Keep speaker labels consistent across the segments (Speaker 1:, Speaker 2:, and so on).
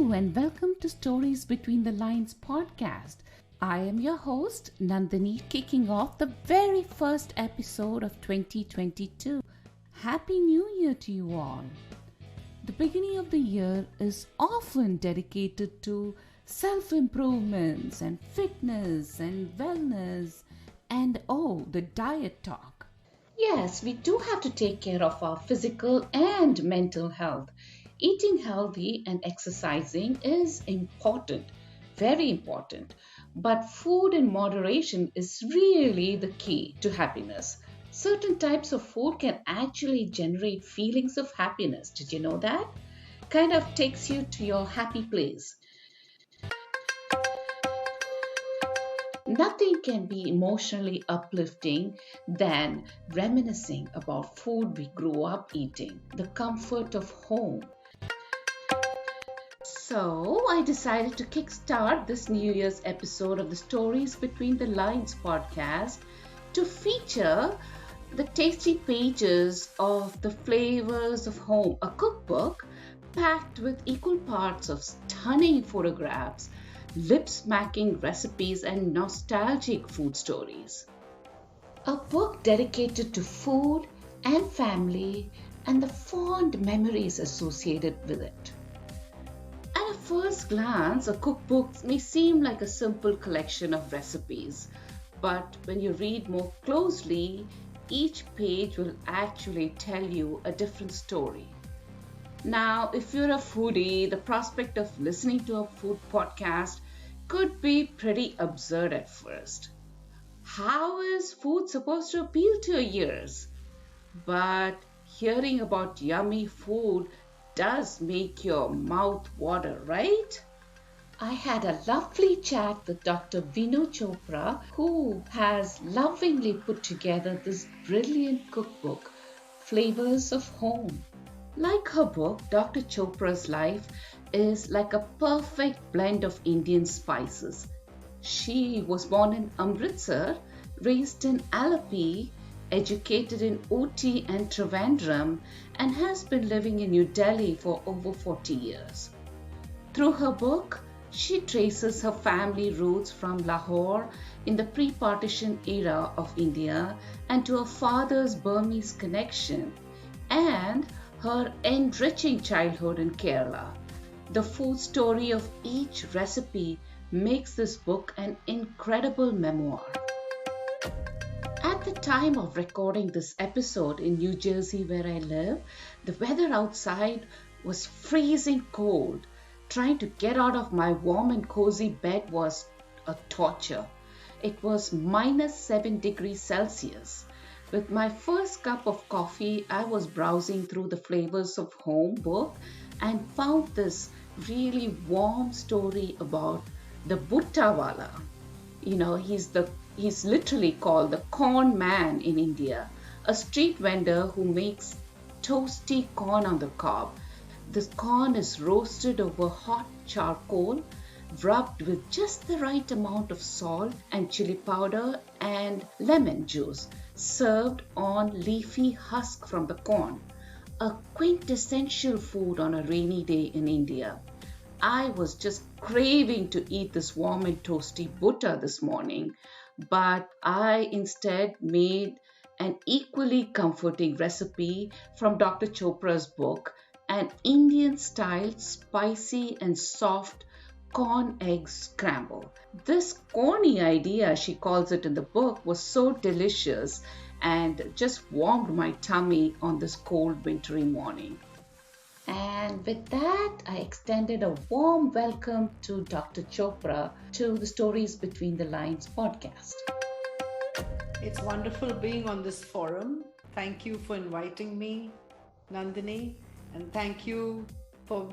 Speaker 1: Hello and welcome to Stories Between the Lines podcast. I am your host, Nandini, kicking off the very first episode of 2022. Happy New Year to you all. The beginning of the year is often dedicated to self-improvements and fitness and wellness and the diet talk. Yes, we do have to take care of our physical and mental health. Eating healthy and exercising is important, very important. But food in moderation is really the key to happiness. Certain types of food can actually generate feelings of happiness. Did you know that? Kind of takes you to your happy place. Nothing can be emotionally uplifting than reminiscing about food we grew up eating, the comfort of home. So, I decided to kickstart this New Year's episode of the Stories Between the Lines podcast to feature the tasty pages of The Flavors of Home, a cookbook packed with equal parts of stunning photographs, lip-smacking recipes, and nostalgic food stories. A book dedicated to food and family and the fond memories associated with it. At a first glance, a cookbook may seem like a simple collection of recipes, but when you read more closely, each page will actually tell you a different story. Now, if you're a foodie, the prospect of listening to a food podcast could be pretty absurd at first. How is food supposed to appeal to your ears? But hearing about yummy food does make your mouth water, right? I had a lovely chat with Dr. Veenu Chopra, who has lovingly put together this brilliant cookbook, Flavors of Home. Like her book, Dr. Chopra's life is like a perfect blend of Indian spices. She was born in Amritsar, raised in Alleppey, educated in Ooty and Trivandrum, and has been living in New Delhi for over 40 years. Through her book, she traces her family roots from Lahore in the pre-partition era of India and to her father's Burmese connection and her enriching childhood in Kerala. The food story of each recipe makes this book an incredible memoir. At the time of recording this episode in New Jersey, where I live, the weather outside was freezing cold. Trying to get out of my warm and cozy bed was a torture. It was -7 degrees Celsius. With my first cup of coffee, I was browsing through the Flavors of Home book and found this really warm story about the Buttawala. He's literally called the corn man in India, a street vendor who makes toasty corn on the cob. This corn is roasted over hot charcoal, rubbed with just the right amount of salt and chili powder and lemon juice, served on leafy husk from the corn. A quintessential food on a rainy day in India. I was just craving to eat this warm and toasty butta this morning, but I instead made an equally comforting recipe from Dr. Chopra's book, an Indian-style spicy and soft corn egg scramble. This corny idea, she calls it in the book, was so delicious and just warmed my tummy on this cold wintry morning. And with that, I extended a warm welcome to Dr. Chopra to the Stories Between the Lines podcast.
Speaker 2: It's wonderful being on this forum. Thank you for inviting me, Nandini, and thank you for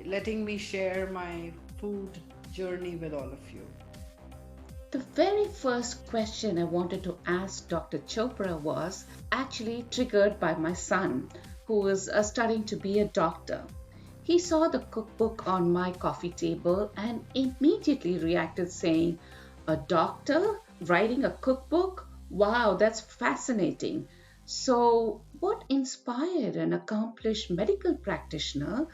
Speaker 2: letting me share my food journey with all of you.
Speaker 1: The very first question I wanted to ask Dr. Chopra was actually triggered by my son, who was studying to be a doctor. He saw the cookbook on my coffee table and immediately reacted saying, "A doctor writing a cookbook? Wow, that's fascinating." So, what inspired an accomplished medical practitioner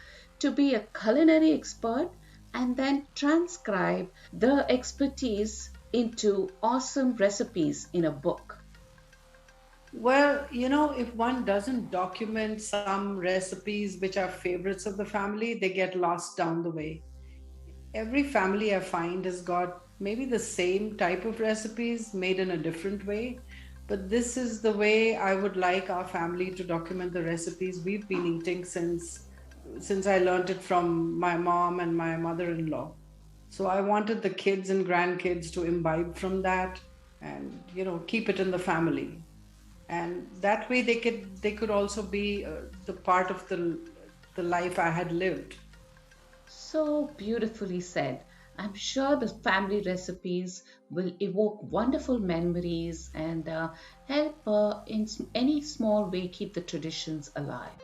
Speaker 1: to be a culinary expert and then transcribe the expertise into awesome recipes in a book?
Speaker 2: Well, if one doesn't document some recipes which are favorites of the family, they get lost down the way. Every family I find has got maybe the same type of recipes made in a different way. But this is the way I would like our family to document the recipes we've been eating since I learned it from my mom and my mother-in-law. So I wanted the kids and grandkids to imbibe from that and keep it in the family. And that way they could also be the part of the life I had lived.
Speaker 1: So beautifully said. I'm sure the family recipes will evoke wonderful memories and help in any small way keep the traditions alive.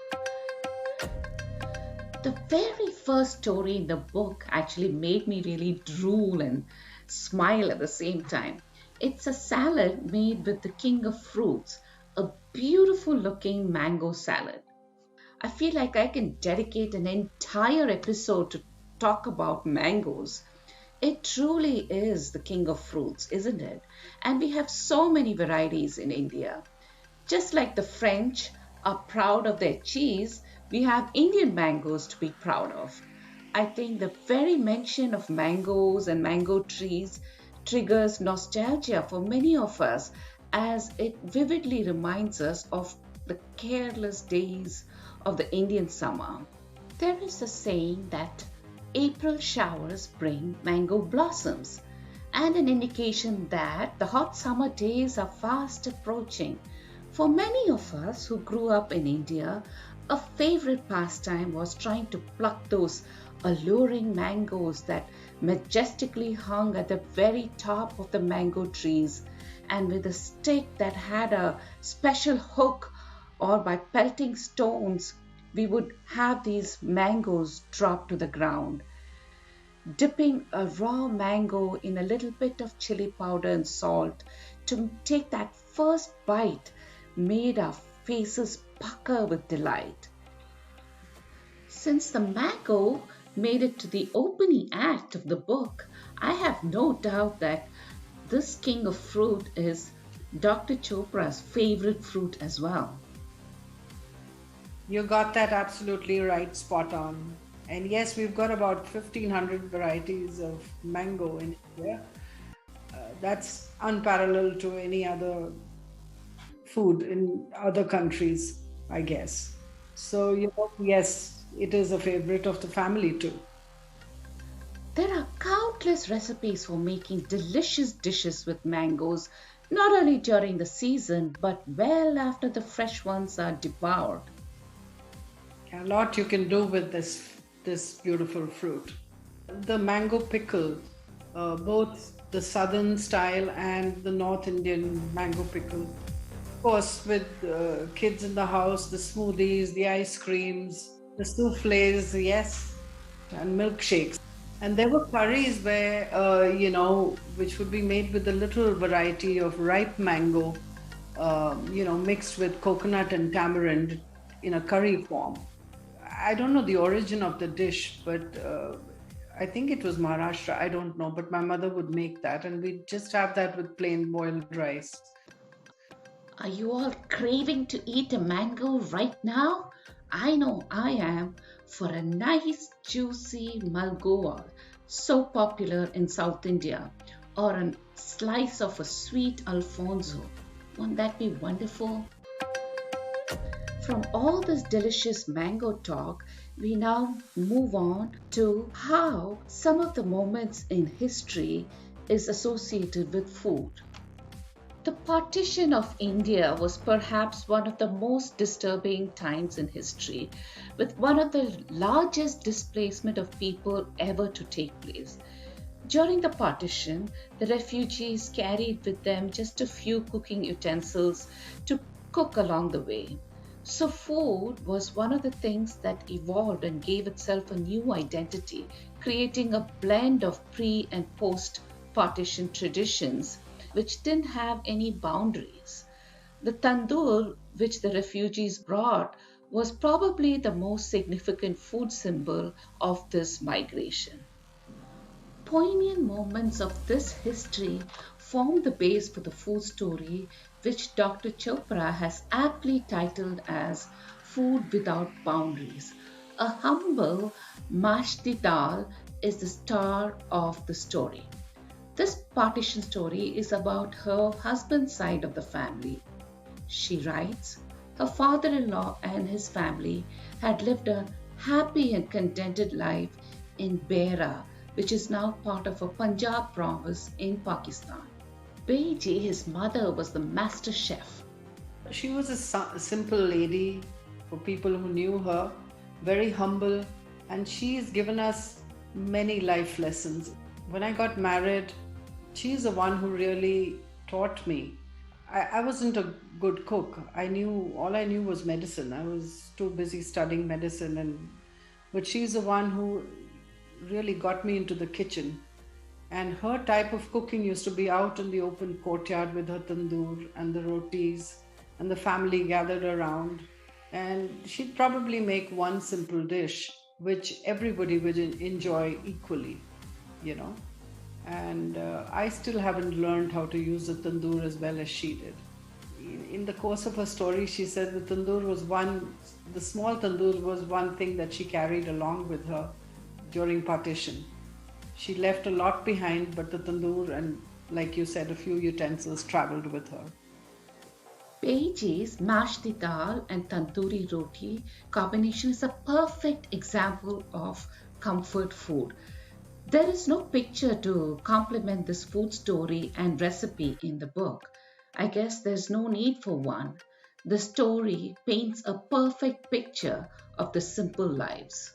Speaker 1: The very first story in the book actually made me really drool and smile at the same time. It's a salad made with the king of fruits, a beautiful looking mango salad. I feel like I can dedicate an entire episode to talk about mangoes. It truly is the king of fruits, isn't it? And we have so many varieties in India. Just like the French are proud of their cheese, we have Indian mangoes to be proud of. I think the very mention of mangoes and mango trees triggers nostalgia for many of us as it vividly reminds us of the careless days of the Indian summer. There is a saying that April showers bring mango blossoms, and an indication that the hot summer days are fast approaching. For many of us who grew up in India, a favorite pastime was trying to pluck those alluring mangoes that majestically hung at the very top of the mango trees, and with a stick that had a special hook, or by pelting stones, we would have these mangoes drop to the ground. Dipping a raw mango in a little bit of chili powder and salt to take that first bite made our faces pucker with delight. Since the mango made it to the opening act of the book, I have no doubt that this king of fruit is Dr. Chopra's favorite fruit as well.
Speaker 2: You got that absolutely right, spot on. And yes, we've got about 1,500 varieties of mango in India. That's unparalleled to any other food in other countries, I guess. So, yes, it is a favorite of the family too.
Speaker 1: There are countless recipes for making delicious dishes with mangoes, not only during the season but well after the fresh ones are devoured.
Speaker 2: A lot you can do with this beautiful fruit. The mango pickle, both the southern style and the North Indian mango pickle. Of course, with kids in the house, the smoothies, the ice creams, the souffles, yes, and milkshakes. And there were curries where, which would be made with a little variety of ripe mango, mixed with coconut and tamarind in a curry form. I don't know the origin of the dish, but I think it was Maharashtra. I don't know, but my mother would make that, and we'd just have that with plain boiled rice.
Speaker 1: Are you all craving to eat a mango right now? I know I am, for a nice juicy malgoa, so popular in South India, or a slice of a sweet Alfonso. Won't that be wonderful? From all this delicious mango talk, we now move on to how some of the moments in history is associated with food. The partition of India was perhaps one of the most disturbing times in history, with one of the largest displacement of people ever to take place. During the partition, the refugees carried with them just a few cooking utensils to cook along the way. So food was one of the things that evolved and gave itself a new identity, creating a blend of pre and post partition traditions which didn't have any boundaries. The tandoor, which the refugees brought, was probably the most significant food symbol of this migration. Poignant moments of this history form the base for the food story, which Dr. Chopra has aptly titled as Food Without Boundaries. A humble Mashti Dal is the star of the story. This partition story is about her husband's side of the family. She writes, her father in law and his family had lived a happy and contented life in Beira, which is now part of a Punjab province in Pakistan. Beji, his mother, was the master chef.
Speaker 2: She was a simple lady for people who knew her, very humble, and she's given us many life lessons. When I got married, she's the one who really taught me. I wasn't a good cook. All I knew was medicine. I was too busy studying medicine, but she's the one who really got me into the kitchen. And her type of cooking used to be out in the open courtyard with her tandoor and the rotis and the family gathered around. And she'd probably make one simple dish which everybody would enjoy equally, you know. And I still haven't learned how to use the tandoor as well as she did. In the course of her story, she said the small tandoor was one thing that she carried along with her during partition. She left a lot behind, but the tandoor and, like you said, a few utensils traveled with her.
Speaker 1: Beji's mashti dal and tandoori roti combination is a perfect example of comfort food. There is no picture to complement this food story and recipe in the book. I guess there's no need for one. The story paints a perfect picture of the simple lives.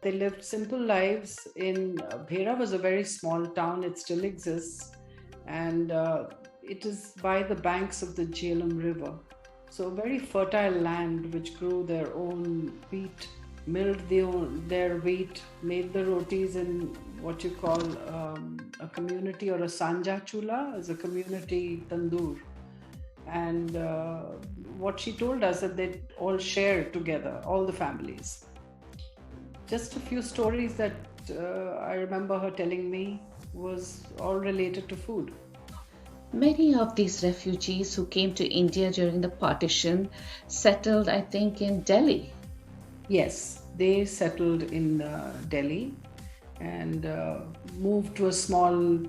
Speaker 2: They lived simple lives in Bhera was a very small town. It still exists, and it is by the banks of the Jhelum River. So a very fertile land which grew their own wheat, milled their wheat, made the rotis in what you call a community or a sanja chula, as a community tandoor. And what she told us that they all shared together, all the families. Just a few stories that I remember her telling me was all related to food.
Speaker 1: Many of these refugees who came to India during the partition settled, I think, in Delhi.
Speaker 2: Yes, they settled in Delhi and moved to a small,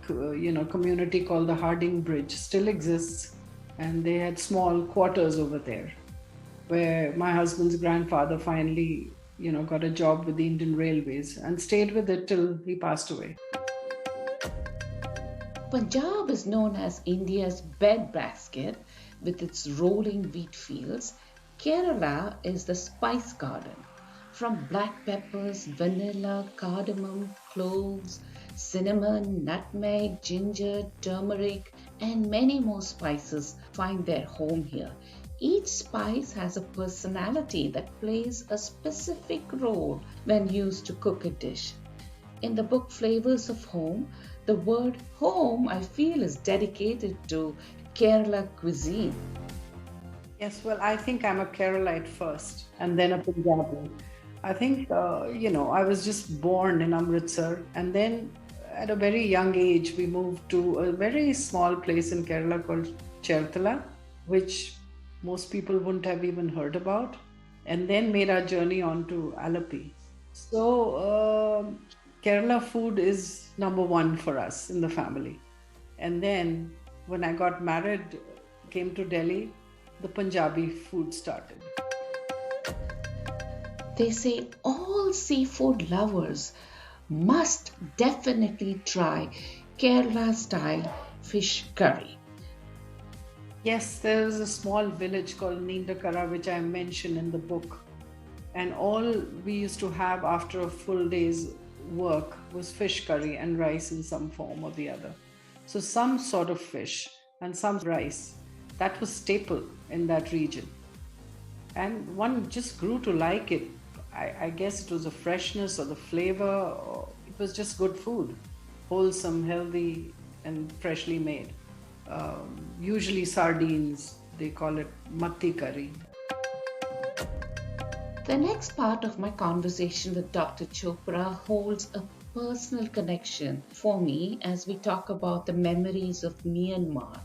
Speaker 2: community called the Harding Bridge. Still exists, and they had small quarters over there, where my husband's grandfather finally, got a job with the Indian Railways and stayed with it till he passed away.
Speaker 1: Punjab is known as India's breadbasket with its rolling wheat fields. Kerala is the spice garden. From black peppers, vanilla, cardamom, cloves, cinnamon, nutmeg, ginger, turmeric, and many more spices find their home here. Each spice has a personality that plays a specific role when used to cook a dish. In the book Flavors of Home, the word home, I feel, is dedicated to Kerala cuisine.
Speaker 2: Yes, well, I think I'm a Keralite first and then a Punjabi. I think, I was just born in Amritsar, and then at a very young age, we moved to a very small place in Kerala called Cherthala, which most people wouldn't have even heard about, and then made our journey on to Alleppey. So, Kerala food is number one for us in the family. And then when I got married, came to Delhi, the Punjabi food started.
Speaker 1: They say all seafood lovers must definitely try Kerala style fish curry.
Speaker 2: Yes, there is a small village called Nindakara, which I mention in the book. And all we used to have after a full day's work was fish curry and rice in some form or the other. So some sort of fish and some rice. That was staple in that region. And one just grew to like it. I guess it was the freshness or the flavor, or it was just good food. Wholesome, healthy, and freshly made. Usually sardines, they call it matti curry.
Speaker 1: The next part of my conversation with Dr. Chopra holds a personal connection for me as we talk about the memories of Myanmar.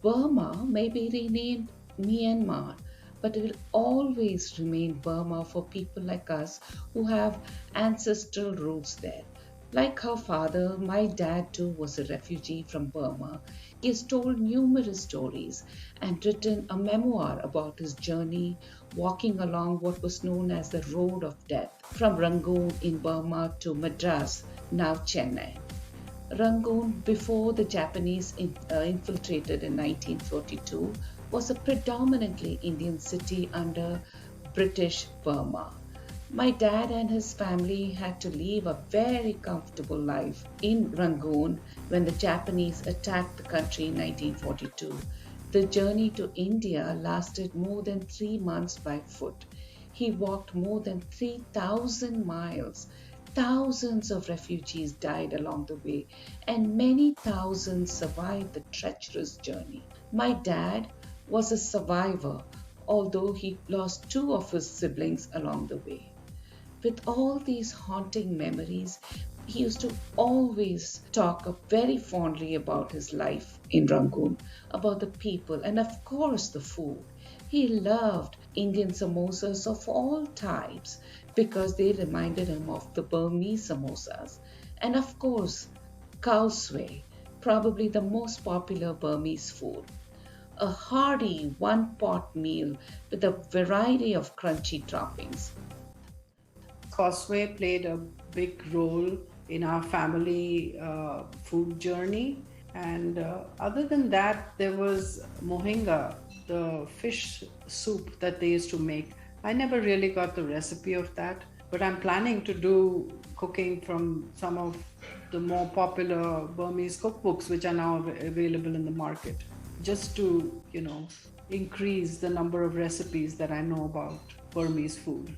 Speaker 1: Burma may be renamed Myanmar, but it will always remain Burma for people like us who have ancestral roots there. Like her father, my dad too was a refugee from Burma. He has told numerous stories and written a memoir about his journey walking along what was known as the Road of Death from Rangoon in Burma to Madras, now Chennai. Rangoon, before the Japanese infiltrated in 1942, was a predominantly Indian city under British Burma. My dad and his family had to live a very comfortable life in Rangoon when the Japanese attacked the country in 1942. The journey to India lasted more than 3 months by foot. He walked more than 3,000 miles. Thousands of refugees died along the way, and many thousands survived the treacherous journey. My dad was a survivor, although he lost two of his siblings along the way. With all these haunting memories, he used to always talk very fondly about his life in Rangoon, about the people, and of course the food. He loved Indian samosas of all types because they reminded him of the Burmese samosas. And of course, khao probably the most popular Burmese food. A hearty one-pot meal with a variety of crunchy toppings.
Speaker 2: Causeway played a big role in our family food journey. And other than that, there was mohinga, the fish soup that they used to make. I never really got the recipe of that, but I'm planning to do cooking from some of the more popular Burmese cookbooks, which are now available in the market, just to, increase the number of recipes that I know about Burmese food.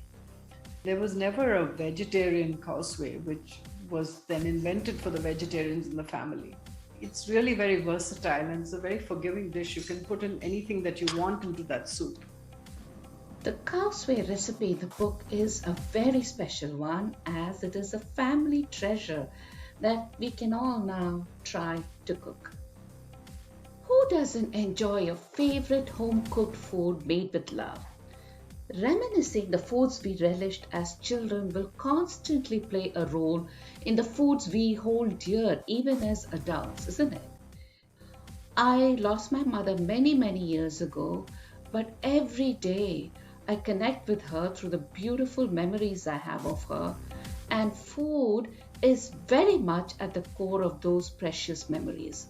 Speaker 2: There was never a vegetarian causeway, which was then invented for the vegetarians in the family. It's really very versatile and it's a very forgiving dish. You can put in anything that you want into that soup.
Speaker 1: The causeway recipe in the book is a very special one as it is a family treasure that we can all now try to cook. Who doesn't enjoy a favorite home-cooked food made with love? Reminiscing the foods we relished as children will constantly play a role in the foods we hold dear even as adults, isn't it? I lost my mother many, many years ago, but every day I connect with her through the beautiful memories I have of her, and food is very much at the core of those precious memories.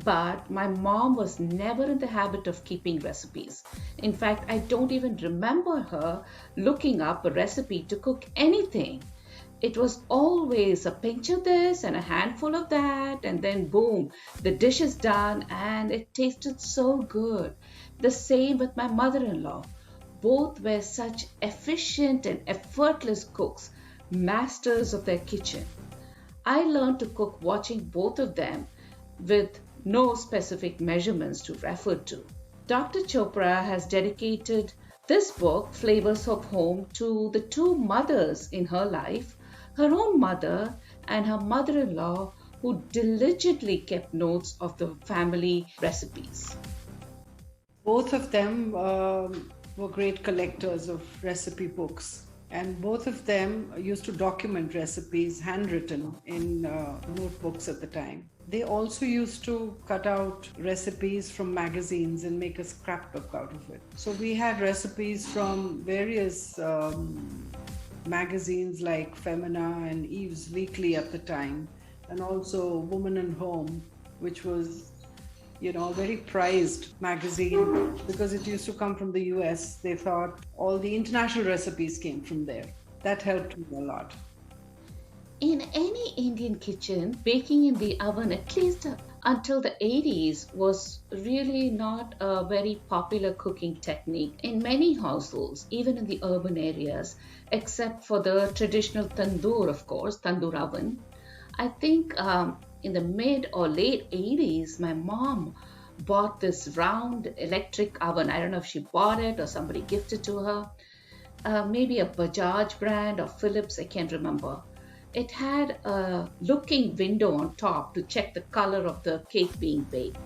Speaker 1: But my mom was never in the habit of keeping recipes. In fact, I don't even remember her looking up a recipe to cook anything. It was always a pinch of this and a handful of that, and then boom, the dish is done and it tasted so good. The same with my mother in law. Both were such efficient and effortless cooks, masters of their kitchen. I learned to cook watching both of them with no specific measurements to refer to. Dr. Chopra has dedicated this book, Flavors of Home, to the two mothers in her life, her own mother and her mother-in-law, who diligently kept notes of the family recipes.
Speaker 2: Both of them were great collectors of recipe books. And both of them used to document recipes handwritten in notebooks at the time. They also used to cut out recipes from magazines and make a scrapbook out of it. So we had recipes from various magazines like Femina and Eve's Weekly at the time, and also Woman and Home, which was a very prized magazine because it used to come from the US. They thought all the international recipes came from there. That helped me a lot.
Speaker 1: In any Indian kitchen, baking in the oven, at least until the 80s, was really not a very popular cooking technique in many households, even in the urban areas, except for the traditional tandoor, of course, tandoor oven. I think in the mid or late 80s, my mom bought this round electric oven. I don't know if she bought it or somebody gifted to her. maybe a Bajaj brand or Philips, I can't remember. It had a looking window on top to check the color of the cake being baked.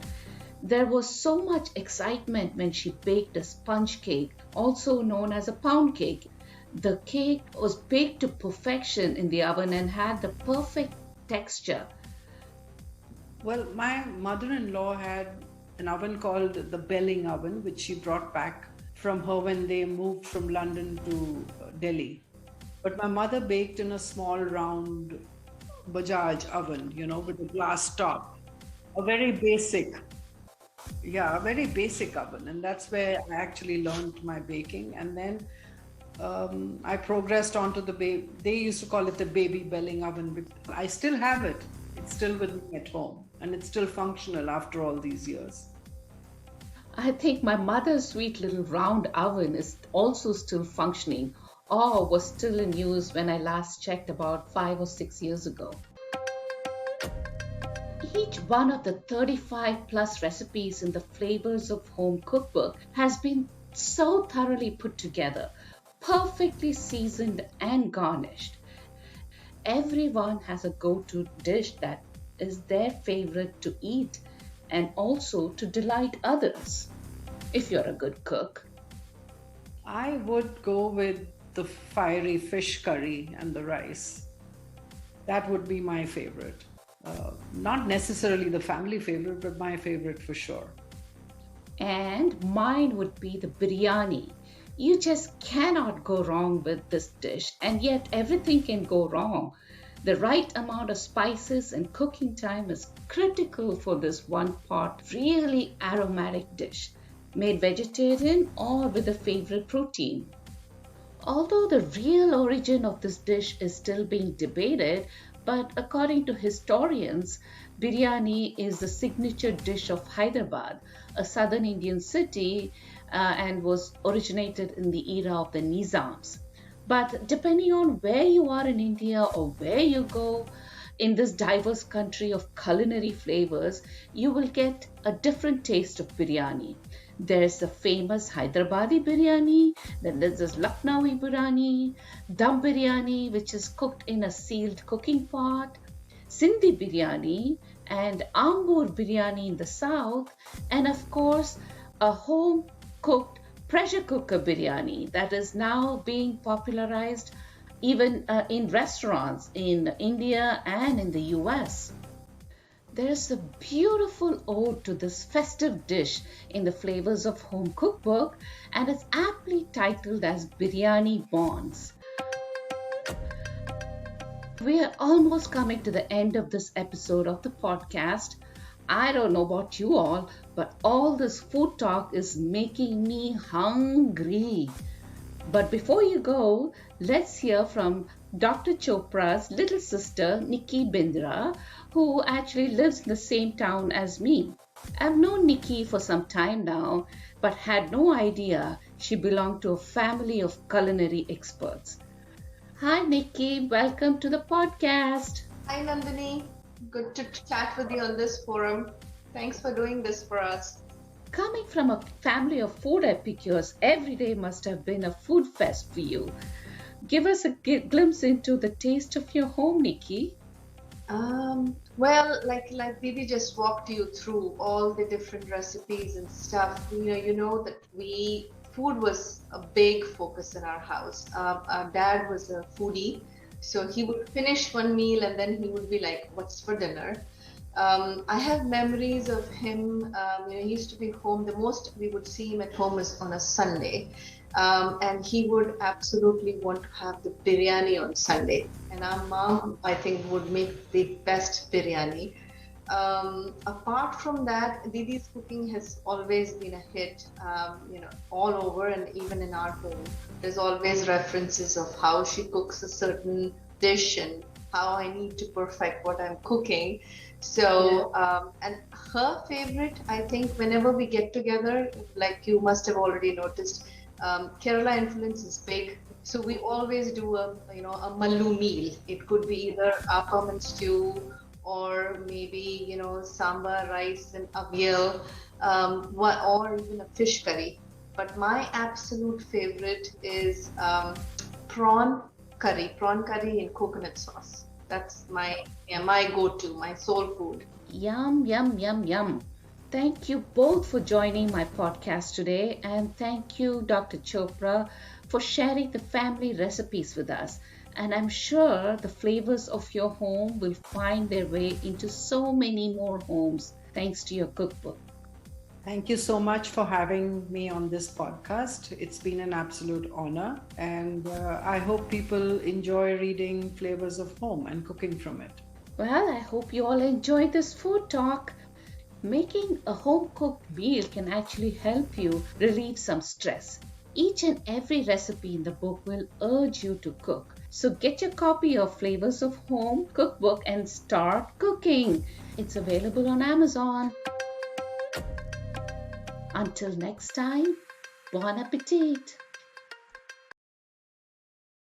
Speaker 1: There was so much excitement when she baked a sponge cake, also known as a pound cake. The cake was baked to perfection in the oven and had the perfect texture.
Speaker 2: Well, my mother-in-law had an oven called the Belling oven, which she brought back from her when they moved from London to Delhi. But my mother baked in a small round Bajaj oven, with a glass top. A very basic, yeah, a very basic oven. And that's where I actually learned my baking. And then I progressed onto they used to call it the baby belling oven. But I still have it. It's still with me at home. And it's still functional after all these years.
Speaker 1: I think my mother's sweet little round oven is also still functioning or was still in use when I last checked about 5 or 6 years ago. Each one of the 35 plus recipes in the Flavors of Home cookbook has been so thoroughly put together, perfectly seasoned and garnished. Everyone has a go-to dish that is their favorite to eat and also to delight others, if you're a good cook.
Speaker 2: I would go with the fiery fish curry and the rice. That would be my favorite. Not necessarily the family favorite, but my favorite for sure.
Speaker 1: And mine would be the biryani. You just cannot go wrong with this dish, and yet everything can go wrong. The right amount of spices and cooking time is critical for this one pot, really aromatic dish, made vegetarian or with a favorite protein. Although the real origin of this dish is still being debated, but according to historians, biryani is the signature dish of Hyderabad, a southern Indian city, and was originated in the era of the Nizams. But depending on where you are in India or where you go in this diverse country of culinary flavors, you will get a different taste of biryani. There's the famous Hyderabadi biryani, then there's this Lucknowi biryani, dum biryani, which is cooked in a sealed cooking pot, Sindhi biryani, and Ambur biryani in the south, and of course, a home cooked pressure cooker biryani that is now being popularized even in restaurants in India and in the US. There's a beautiful ode to this festive dish in the Flavors of Home cookbook, and it's aptly titled as Biryani Bonds. We are almost coming to the end of this episode of the podcast. I don't know about you all, but all this food talk is making me hungry. But before you go, let's hear from Dr. Chopra's little sister, Nikki Bindra, who actually lives in the same town as me. I've known Nikki for some time now, but had no idea she belonged to a family of culinary experts. Hi, Nikki. Welcome to the podcast.
Speaker 3: Hi, Nandini. Good to chat with you on this forum. Thanks for doing this for us.
Speaker 1: Coming from a family of food epicures, every day must have been a food fest for you. Give us a glimpse into the taste of your home, Nikki.
Speaker 3: Well, like Didi just walked you through all the different recipes and stuff. You know that food was a big focus in our house. Our dad was a foodie, so he would finish one meal and then he would be like, "What's for dinner?" I have memories of him. He used to be home. The most we would see him at home was on a Sunday. And he would absolutely want to have the biryani on Sunday. And our mom, I think, would make the best biryani. Apart from that, Didi's cooking has always been a hit, all over and even in our home. There's always references of how she cooks a certain dish and how I need to perfect what I'm cooking. So, and her favorite, I think, whenever we get together, like you must have already noticed, Kerala influence is big. So we always do a mallu meal. It could be either appam and stew, or maybe sambar, rice and avial, or even a fish curry. but my absolute favorite is prawn curry in coconut sauce. That's my go-to, my soul food.
Speaker 1: Yum, yum, yum, yum. Thank you both for joining my podcast today, and thank you, Dr. Chopra, for sharing the family recipes with us. And I'm sure the flavors of your home will find their way into so many more homes thanks to your cookbook.
Speaker 2: Thank you so much for having me on this podcast. It's been an absolute honor, and I hope people enjoy reading Flavors of Home and cooking from it.
Speaker 1: Well, I hope you all enjoyed this food talk. Making a home cooked meal can actually help you relieve some stress. Each and every recipe in the book will urge you to cook. So get your copy of Flavors of Home cookbook and start cooking. It's available on Amazon. Until next time, bon appetit!